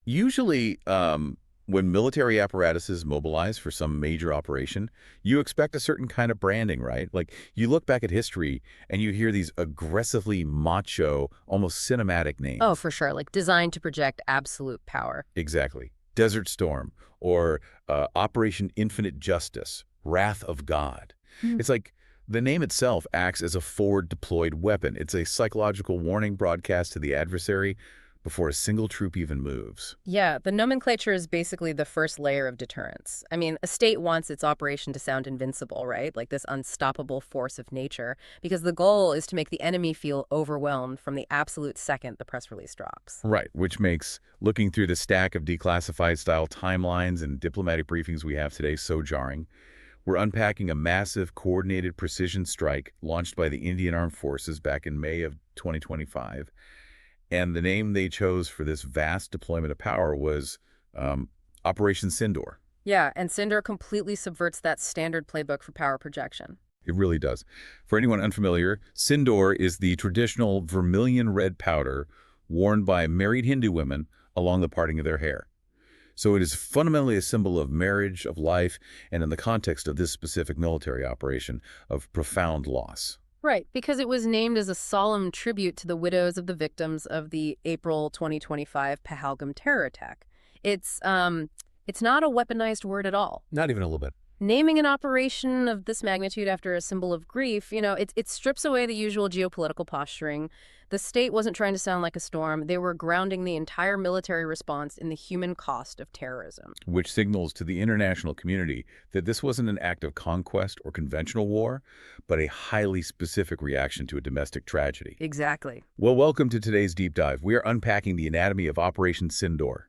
Usually, when military apparatus is mobilized for some major operation, you expect a certain kind of branding, right? Like, you look back at history and you hear these aggressively macho, almost cinematic Oh, names. for sure, like designed to project absolute power. Exactly. Desert Storm or Operation Infinite Justice, Wrath of God. Mm. It's like the name itself acts as a forward-deployed weapon. It's a psychological warning broadcast to the adversary before a single troop even moves. Yeah, the nomenclature is basically the first layer of deterrence. I mean, a state wants its operation to sound invincible, right? Like this unstoppable force of nature, because the goal is to make the enemy feel overwhelmed from the absolute second the press release drops. Right, which makes looking through the stack of declassified style timelines and diplomatic briefings we have today so jarring. We're unpacking a massive coordinated precision strike launched by the Indian Armed Forces back in May of 2025. And the name they chose for this vast deployment of power was Operation Sindoor. Yeah, and Sindoor completely subverts that standard playbook for power projection. It really does. For anyone unfamiliar, Sindoor is the traditional vermilion red powder worn by married Hindu women along the parting of their hair. So it is fundamentally a symbol of marriage, of life, and in the context of this specific military operation, of profound loss. Right, because it was named as a solemn tribute to the widows of the victims of the April 2025 Pahalgam terror attack. It's not a weaponized word at all. Not even a little bit. Naming an operation of this magnitude after a symbol of grief, it strips away the usual geopolitical posturing. The state wasn't trying to sound like a storm. They were grounding the entire military response in the human cost of terrorism. Which signals to the international community that this wasn't an act of conquest or conventional war, but a highly specific reaction to a domestic tragedy. Exactly. Well, welcome to today's deep dive. We are unpacking the anatomy of Operation Sindoor.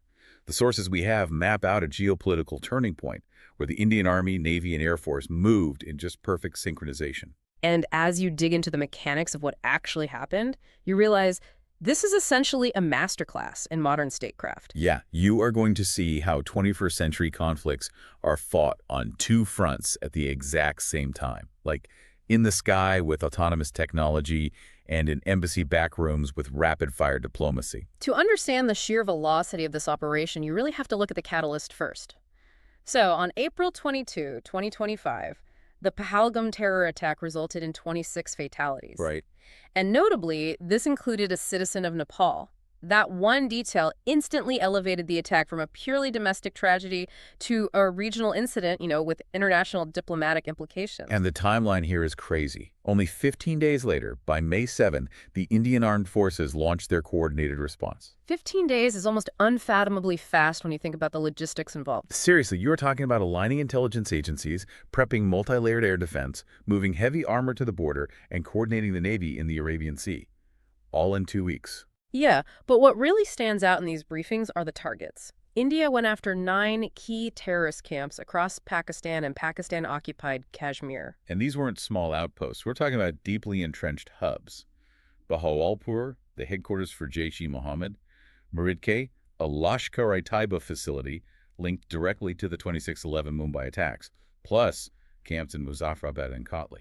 The sources we have map out a geopolitical turning point where the Indian Army, Navy, and Air Force moved in just perfect synchronization. And as you dig into the mechanics of what actually happened, you realize this is essentially a masterclass in modern statecraft. Yeah, you are going to see how 21st century conflicts are fought on two fronts at the exact same time, like in the sky with autonomous technology and in embassy backrooms with rapid-fire diplomacy. To understand the sheer velocity of this operation, you really have to look at the catalyst first. So, on April 22, 2025, the Pahalgam terror attack resulted in 26 fatalities. Right. And notably, this included a citizen of Nepal. That one detail instantly elevated the attack from a purely domestic tragedy to a regional incident, with international diplomatic implications. And the timeline here is crazy. Only 15 days later, by May 7, the Indian Armed Forces launched their coordinated response. 15 days is almost unfathomably fast when you think about the logistics involved. Seriously, you are talking about aligning intelligence agencies, prepping multi-layered air defense, moving heavy armor to the border, and coordinating the Navy in the Arabian Sea. All in 2 weeks. Yeah, but what really stands out in these briefings are the targets. India went after 9 key terrorist camps across Pakistan and Pakistan-occupied Kashmir. And these weren't small outposts. We're talking about deeply entrenched hubs. Bahawalpur, the headquarters for Jaish-e-Mohammed. Muridke, a Lashkar-e-Taiba facility linked directly to the 26/11 Mumbai attacks, plus camps in Muzaffarabad and Kotli.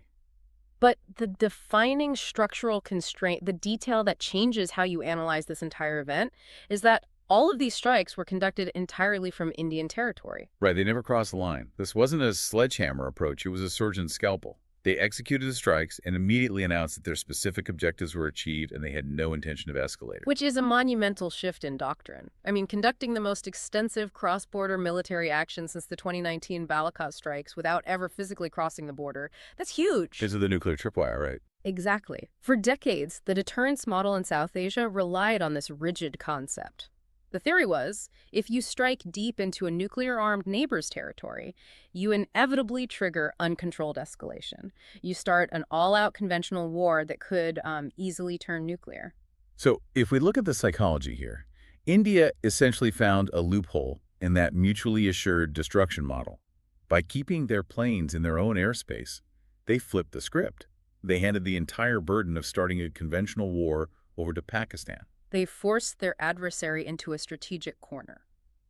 But the defining structural constraint, the detail that changes how you analyze this entire event, is that all of these strikes were conducted entirely from Indian territory. Right, they never crossed the line. This wasn't a sledgehammer approach, it was a surgeon's scalpel. They executed the strikes and immediately announced that their specific objectives were achieved and they had no intention of escalating. Which is a monumental shift in doctrine. I mean, conducting the most extensive cross-border military action since the 2019 Balakot strikes without ever physically crossing the border, that's huge. Because of the nuclear tripwire, right? Exactly. For decades, the deterrence model in South Asia relied on this rigid concept. The theory was, if you strike deep into a nuclear-armed neighbor's territory, you inevitably trigger uncontrolled escalation. You start an all-out conventional war that could easily turn nuclear. So if we look at the psychology here, India essentially found a loophole in that mutually assured destruction model. By keeping their planes in their own airspace, they flipped the script. They handed the entire burden of starting a conventional war over to Pakistan. They forced their adversary into a strategic corner.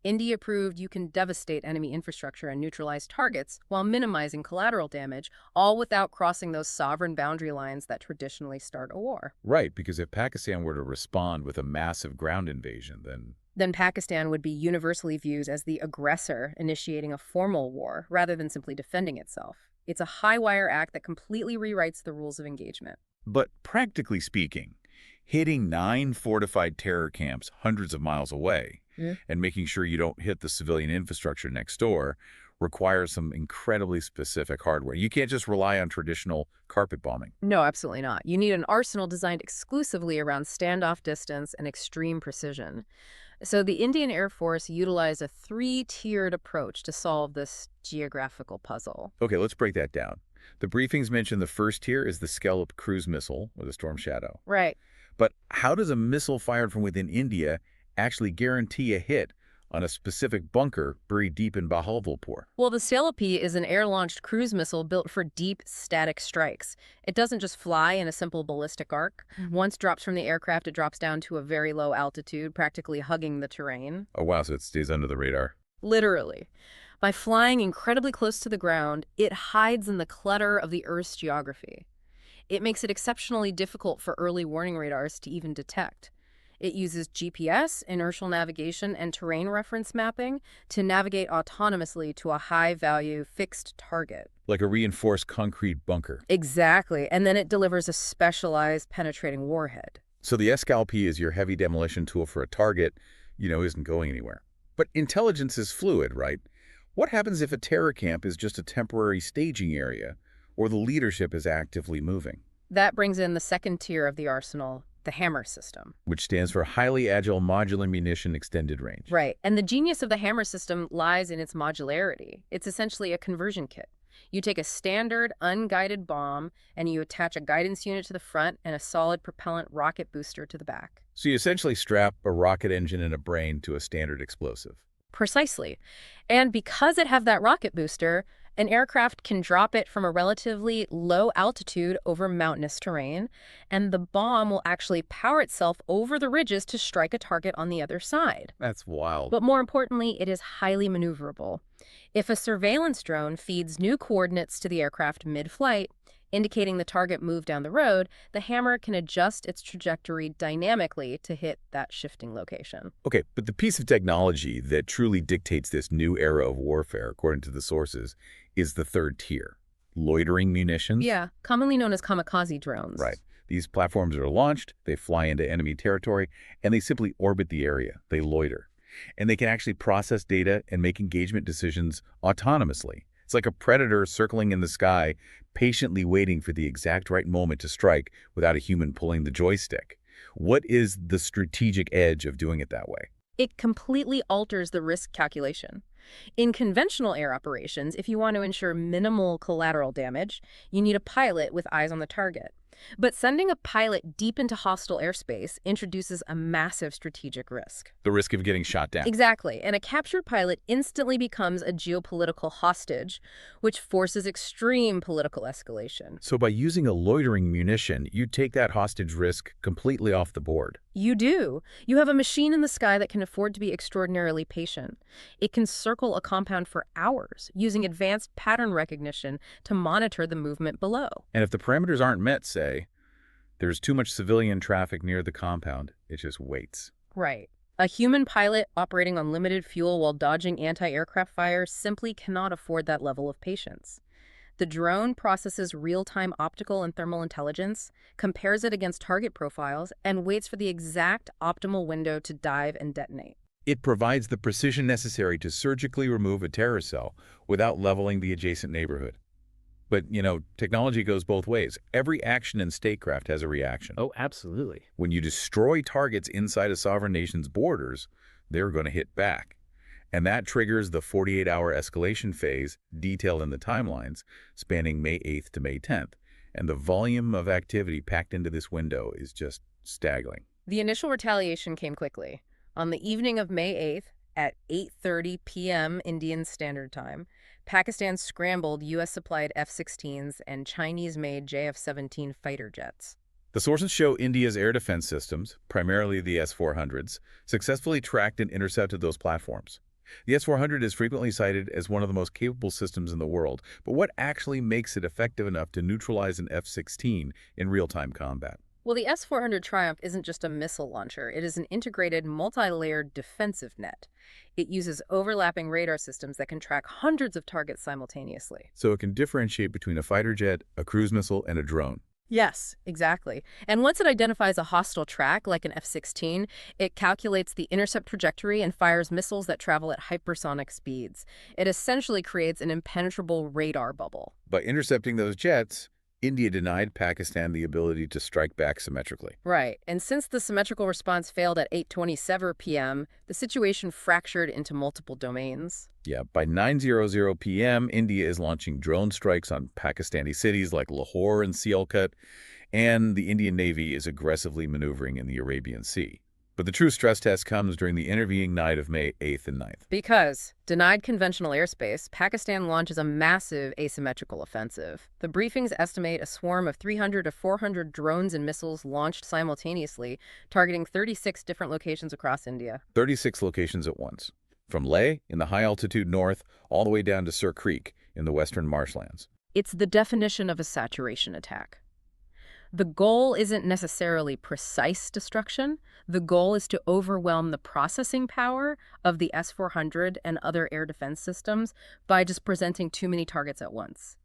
India proved you can devastate enemy infrastructure and neutralize targets while minimizing collateral damage, all without crossing those sovereign boundary lines that traditionally start a war. Right, because if Pakistan were to respond with a massive ground invasion, then Then Pakistan would be universally viewed as the aggressor initiating a formal war rather than simply defending itself. It's a high-wire act that completely rewrites the rules of engagement. But practically speaking, hitting 9 fortified terror camps hundreds of miles away and making sure you don't hit the civilian infrastructure next door requires some incredibly specific hardware. You can't just rely on traditional carpet bombing. No, absolutely not. You need an arsenal designed exclusively around standoff distance and extreme precision. So the Indian Air Force utilized a three-tiered approach to solve this geographical puzzle. Okay, let's break that down. The briefings mention the first tier is the Scallop cruise missile, or the Storm Shadow. Right. But how does a missile fired from within India actually guarantee a hit on a specific bunker buried deep in Bahawalpur? Well, the Scallop is an air-launched cruise missile built for deep, static strikes. It doesn't just fly in a simple ballistic arc. Once dropped from the aircraft, it drops down to a very low altitude, practically hugging the terrain. Oh, wow, so it stays under the radar. Literally. By flying incredibly close to the ground, it hides in the clutter of the Earth's geography. It makes it exceptionally difficult for early warning radars to even detect. It uses GPS, inertial navigation, and terrain reference mapping to navigate autonomously to a high-value fixed target. Like a reinforced concrete bunker. Exactly, and then it delivers a specialized penetrating warhead. So the SCALP is your heavy demolition tool for a target, isn't going anywhere. But intelligence is fluid, right? What happens if a terror camp is just a temporary staging area, or the leadership is actively moving? That brings in the second tier of the arsenal, the hammer system. Which stands for Highly Agile Modular Munition Extended Range. Right, and the genius of the hammer system lies in its modularity. It's essentially a conversion kit. You take a standard, unguided bomb, and you attach a guidance unit to the front and a solid propellant rocket booster to the back. So you essentially strap a rocket engine and a brain to a standard explosive. Precisely. And because it have that rocket booster, an aircraft can drop it from a relatively low altitude over mountainous terrain, and the bomb will actually power itself over the ridges to strike a target on the other side. That's wild. But more importantly, it is highly maneuverable. If a surveillance drone feeds new coordinates to the aircraft mid-flight, indicating the target moved down the road, the hammer can adjust its trajectory dynamically to hit that shifting location. Okay, but the piece of technology that truly dictates this new era of warfare, according to the sources, is the third tier. Loitering munitions? Yeah, commonly known as kamikaze drones. Right. These platforms are launched, they fly into enemy territory, and they simply orbit the area. They loiter. And they can actually process data and make engagement decisions autonomously. It's like a predator circling in the sky, patiently waiting for the exact right moment to strike without a human pulling the joystick. What is the strategic edge of doing it that way? It completely alters the risk calculation. In conventional air operations, if you want to ensure minimal collateral damage, you need a pilot with eyes on the target. But sending a pilot deep into hostile airspace introduces a massive strategic risk. The risk of getting shot down. Exactly, and a captured pilot instantly becomes a geopolitical hostage, which forces extreme political escalation. So by using a loitering munition, you take that hostage risk completely off the board. You do. You have a machine in the sky that can afford to be extraordinarily patient. It can circle a compound for hours, using advanced pattern recognition to monitor the movement below. And if the parameters aren't met, say, there's too much civilian traffic near the compound, it just waits. Right. A human pilot operating on limited fuel while dodging anti-aircraft fire simply cannot afford that level of patience. The drone processes real-time optical and thermal intelligence, compares it against target profiles, and waits for the exact optimal window to dive and detonate. It provides the precision necessary to surgically remove a terror cell without leveling the adjacent neighborhood. But, technology goes both ways. Every action in statecraft has a reaction. Oh, absolutely. When you destroy targets inside a sovereign nation's borders, they're going to hit back. And that triggers the 48-hour escalation phase detailed in the timelines spanning May 8th to May 10th. And the volume of activity packed into this window is just staggering. The initial retaliation came quickly. On the evening of May 8th, at 8:30 p.m. Indian Standard Time, Pakistan scrambled U.S.-supplied F-16s and Chinese-made JF-17 fighter jets. The sources show India's air defense systems, primarily the S-400s, successfully tracked and intercepted those platforms. The S-400 is frequently cited as one of the most capable systems in the world, but what actually makes it effective enough to neutralize an F-16 in real-time combat? Well, the S-400 Triumph isn't just a missile launcher. It is an integrated, multi-layered defensive net. It uses overlapping radar systems that can track hundreds of targets simultaneously. So it can differentiate between a fighter jet, a cruise missile, and a drone. Yes, exactly. And once it identifies a hostile track, like an F-16, it calculates the intercept trajectory and fires missiles that travel at hypersonic speeds. It essentially creates an impenetrable radar bubble. By intercepting those jets, India denied Pakistan the ability to strike back symmetrically. Right. And since the symmetrical response failed at 8:27 p.m., the situation fractured into multiple domains. Yeah, by 9:00 p.m., India is launching drone strikes on Pakistani cities like Lahore and Sialkot, and the Indian Navy is aggressively maneuvering in the Arabian Sea. But the true stress test comes during the intervening night of May 8th and 9th. Because, denied conventional airspace, Pakistan launches a massive asymmetrical offensive. The briefings estimate a swarm of 300 to 400 drones and missiles launched simultaneously, targeting 36 different locations across India. 36 locations at once, from Leh in the high-altitude north all the way down to Sur Creek in the western marshlands. It's the definition of a saturation attack. The goal isn't necessarily precise destruction. The goal is to overwhelm the processing power of the S-400 and other air defense systems by just presenting too many targets at once.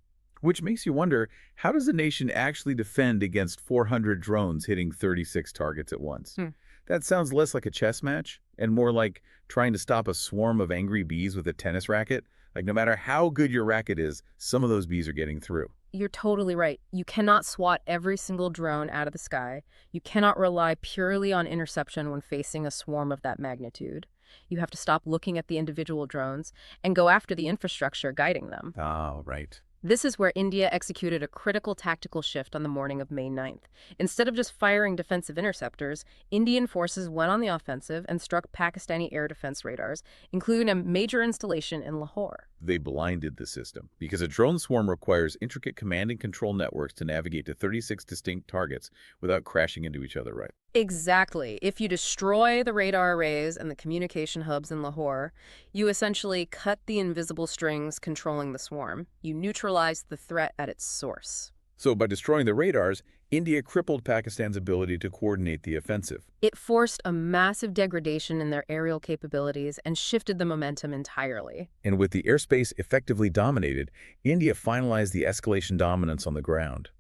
Which makes you wonder, how does a nation actually defend against 400 drones hitting 36 targets at once? Hmm. That sounds less like a chess match and more like trying to stop a swarm of angry bees with a tennis racket. Like, no matter how good your racket is, some of those bees are getting through. You're totally right. You cannot swat every single drone out of the sky. You cannot rely purely on interception when facing a swarm of that magnitude. You have to stop looking at the individual drones and go after the infrastructure guiding them. Oh, right. This is where India executed a critical tactical shift on the morning of May 9th. Instead of just firing defensive interceptors, Indian forces went on the offensive and struck Pakistani air defense radars, including a major installation in Lahore. They blinded the system because a drone swarm requires intricate command and control networks to navigate to 36 distinct targets without crashing into each other, right? Exactly. If you destroy the radar arrays and the communication hubs in Lahore, you essentially cut the invisible strings controlling the swarm. You neutralize the threat at its source. So by destroying the radars, India crippled Pakistan's ability to coordinate the offensive. It forced a massive degradation in their aerial capabilities and shifted the momentum entirely. And with the airspace effectively dominated, India finalized the escalation dominance on the ground.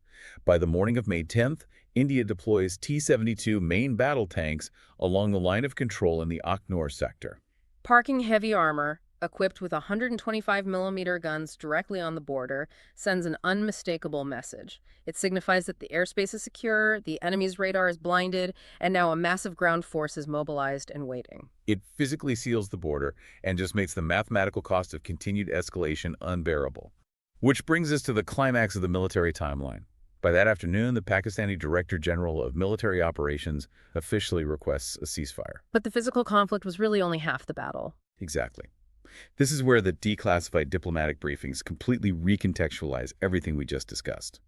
By the morning of May 10th, India deploys T-72 main battle tanks along the line of control in the Akhnor sector. Parking heavy armor, equipped with 125mm guns directly on the border, sends an unmistakable message. It signifies that the airspace is secure, the enemy's radar is blinded, and now a massive ground force is mobilized and waiting. It physically seals the border and just makes the mathematical cost of continued escalation unbearable. Which brings us to the climax of the military timeline. By that afternoon, the Pakistani Director General of Military Operations officially requests a ceasefire. But the physical conflict was really only half the battle. Exactly. This is where the declassified diplomatic briefings completely recontextualize everything we just discussed.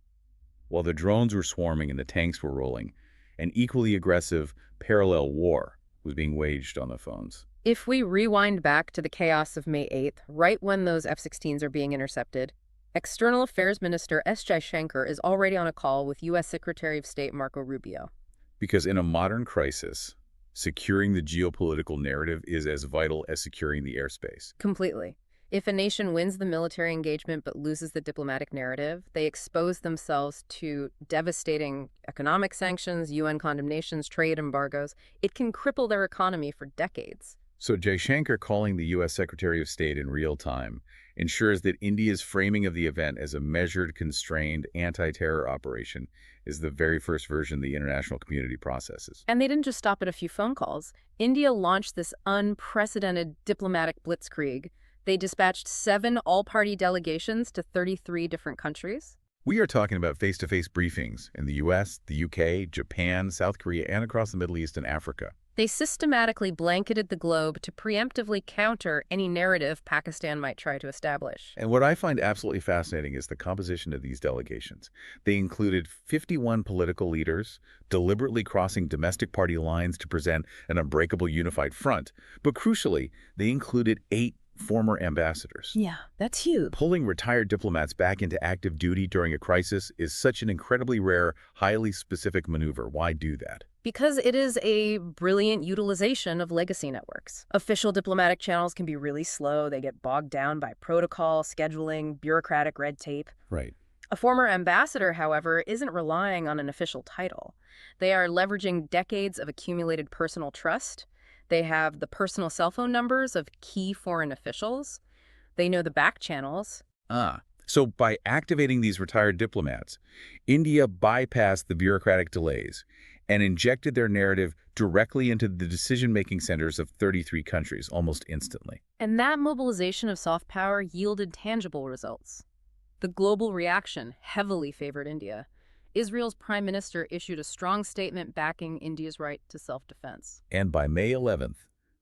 While the drones were swarming and the tanks were rolling, an equally aggressive parallel war was being waged on the phones. If we rewind back to the chaos of May 8th, right when those F-16s are being intercepted, External Affairs Minister S. Jaishankar is already on a call with U.S. Secretary of State Marco Rubio. Because in a modern crisis, securing the geopolitical narrative is as vital as securing the airspace. Completely. If a nation wins the military engagement but loses the diplomatic narrative, they expose themselves to devastating economic sanctions, UN condemnations, trade embargoes. It can cripple their economy for decades. So Jaishankar calling the U.S. Secretary of State in real time ensures that India's framing of the event as a measured, constrained anti-terror operation is the very first version the international community processes. And they didn't just stop at a few phone calls. India launched this unprecedented diplomatic blitzkrieg. They dispatched 7 all-party delegations to 33 different countries. We are talking about face-to-face briefings in the U.S., the U.K., Japan, South Korea, and across the Middle East and Africa. They systematically blanketed the globe to preemptively counter any narrative Pakistan might try to establish. And what I find absolutely fascinating is the composition of these delegations. They included 51 political leaders, deliberately crossing domestic party lines to present an unbreakable unified front. But crucially, they included 8 former ambassadors. Yeah, that's huge. Pulling retired diplomats back into active duty during a crisis is such an incredibly rare, highly specific maneuver. Why do that? Because it is a brilliant utilization of legacy networks. Official diplomatic channels can be really slow. They get bogged down by protocol, scheduling, bureaucratic red tape. Right. A former ambassador, however, isn't relying on an official title. They are leveraging decades of accumulated personal trust. They have the personal cell phone numbers of key foreign officials. They know the back channels. So by activating these retired diplomats, India bypassed the bureaucratic delays and injected their narrative directly into the decision-making centers of 33 countries almost instantly. And that mobilization of soft power yielded tangible results. The global reaction heavily favored India. Israel's prime minister issued a strong statement backing India's right to self-defense. And by May 11th,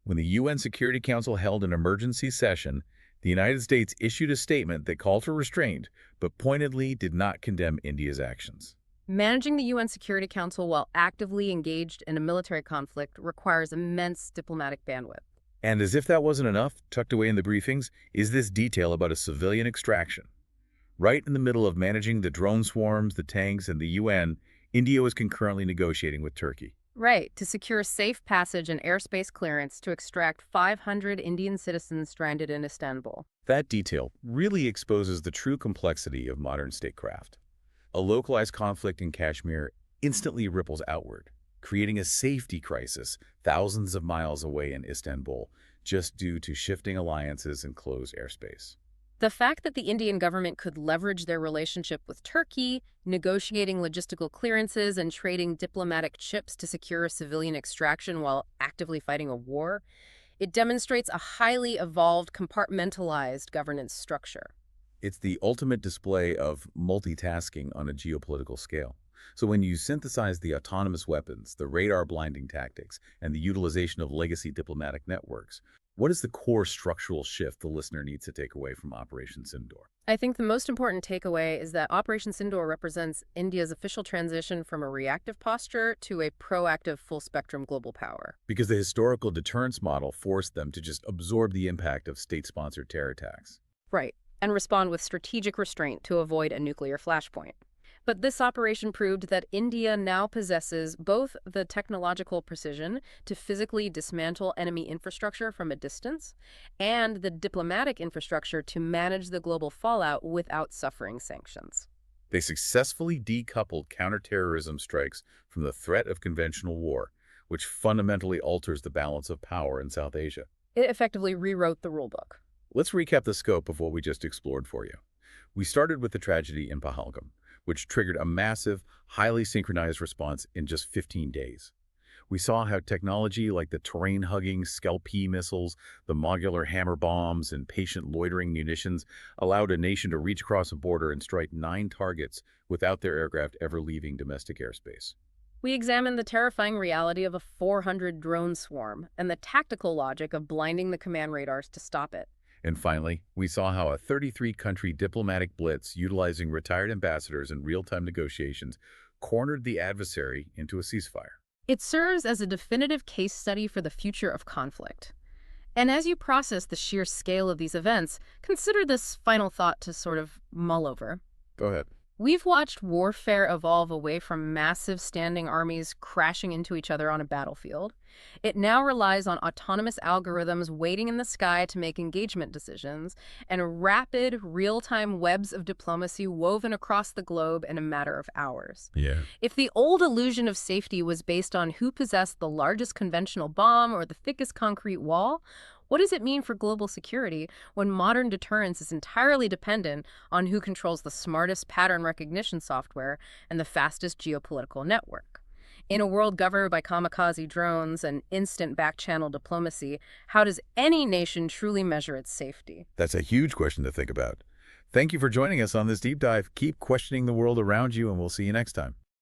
when the UN Security Council held an emergency session, the United States issued a statement that called for restraint, but pointedly did not condemn India's actions. Managing the UN Security Council while actively engaged in a military conflict requires immense diplomatic bandwidth. And as if that wasn't enough, tucked away in the briefings, is this detail about a civilian extraction. Right in the middle of managing the drone swarms, the tanks, and the UN, India was concurrently negotiating with Turkey. Right, to secure safe passage and airspace clearance to extract 500 Indian citizens stranded in Istanbul. That detail really exposes the true complexity of modern statecraft. A localized conflict in Kashmir instantly ripples outward, creating a safety crisis thousands of miles away in Istanbul, just due to shifting alliances and closed airspace. The fact that the Indian government could leverage their relationship with Turkey, negotiating logistical clearances and trading diplomatic chips to secure a civilian extraction while actively fighting a war, it demonstrates a highly evolved, compartmentalized governance structure. It's the ultimate display of multitasking on a geopolitical scale. So when you synthesize the autonomous weapons, the radar blinding tactics, and the utilization of legacy diplomatic networks, what is the core structural shift the listener needs to take away from Operation Sindoor? I think the most important takeaway is that Operation Sindoor represents India's official transition from a reactive posture to a proactive full-spectrum global power. Because the historical deterrence model forced them to just absorb the impact of state-sponsored terror attacks. Right, and respond with strategic restraint to avoid a nuclear flashpoint. But this operation proved that India now possesses both the technological precision to physically dismantle enemy infrastructure from a distance and the diplomatic infrastructure to manage the global fallout without suffering sanctions. They successfully decoupled counter-terrorism strikes from the threat of conventional war, which fundamentally alters the balance of power in South Asia. It effectively rewrote the rulebook. Let's recap the scope of what we just explored for you. We started with the tragedy in Pahalgam, which triggered a massive, highly synchronized response in just 15 days. We saw how technology like the terrain-hugging Scalp-P missiles, the modular hammer bombs, and patient-loitering munitions allowed a nation to reach across a border and strike 9 targets without their aircraft ever leaving domestic airspace. We examined the terrifying reality of a 400-drone swarm and the tactical logic of blinding the command radars to stop it. And finally, we saw how a 33-country diplomatic blitz utilizing retired ambassadors in real-time negotiations cornered the adversary into a ceasefire. It serves as a definitive case study for the future of conflict. And as you process the sheer scale of these events, consider this final thought to sort of mull over. Go ahead. We've watched warfare evolve away from massive standing armies crashing into each other on a battlefield. It now relies on autonomous algorithms waiting in the sky to make engagement decisions and rapid, real-time webs of diplomacy woven across the globe in a matter of hours. Yeah. If the old illusion of safety was based on who possessed the largest conventional bomb or the thickest concrete wall, what does it mean for global security when modern deterrence is entirely dependent on who controls the smartest pattern recognition software and the fastest geopolitical network? In a world governed by kamikaze drones and instant back-channel diplomacy, how does any nation truly measure its safety? That's a huge question to think about. Thank you for joining us on this deep dive. Keep questioning the world around you, and we'll see you next time.